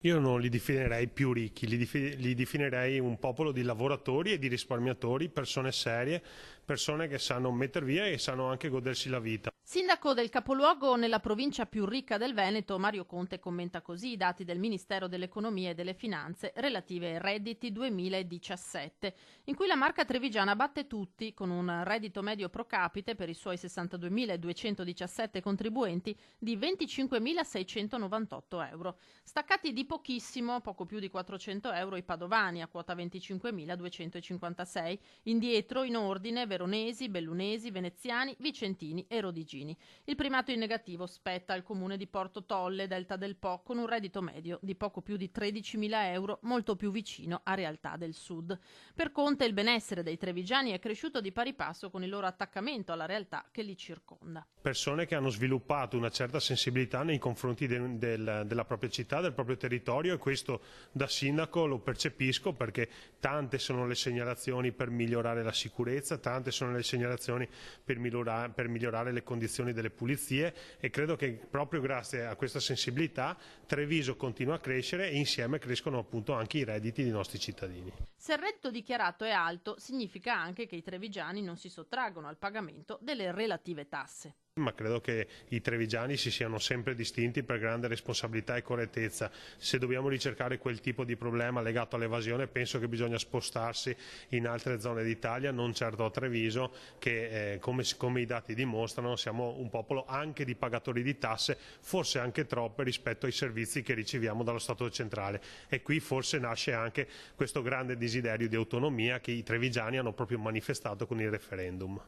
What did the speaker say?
Io non li definirei più ricchi, li definirei un popolo di lavoratori e di risparmiatori, persone serie, persone che sanno metter via e sanno anche godersi la vita. Sindaco del capoluogo nella provincia più ricca del Veneto, Mario Conte commenta così i dati del Ministero dell'Economia e delle Finanze relative ai redditi 2017, in cui la marca trevigiana batte tutti con un reddito medio pro capite per i suoi 62.217 contribuenti di 25.698 euro. Staccati di pochissimo, poco più di 400 euro, i padovani a quota 25.256, indietro in ordine veronesi, bellunesi, veneziani, vicentini e rodigini. Il primato in negativo spetta al comune di Porto Tolle, Delta del Po, con un reddito medio di poco più di 13.000 euro, molto più vicino a realtà del sud. Per Conte il benessere dei trevigiani è cresciuto di pari passo con il loro attaccamento alla realtà che li circonda. Persone che hanno sviluppato una certa sensibilità nei confronti della propria città, del proprio territorio, e questo da sindaco lo percepisco perché tante sono le segnalazioni per migliorare la sicurezza, tante sono le segnalazioni per migliorare le condizioni delle pulizie, e credo che proprio grazie a questa sensibilità Treviso continua a crescere e insieme crescono appunto anche i redditi dei nostri cittadini. Se il reddito dichiarato è alto, significa anche che i trevigiani non si sottraggono al pagamento delle relative tasse. Ma credo che i trevigiani si siano sempre distinti per grande responsabilità e correttezza. Se dobbiamo ricercare quel tipo di problema legato all'evasione, penso che bisogna spostarsi in altre zone d'Italia, non certo a Treviso, che come i dati dimostrano siamo un popolo anche di pagatori di tasse, forse anche troppe rispetto ai servizi che riceviamo dallo Stato centrale, e qui forse nasce anche questo grande desiderio di autonomia che i trevigiani hanno proprio manifestato con il referendum.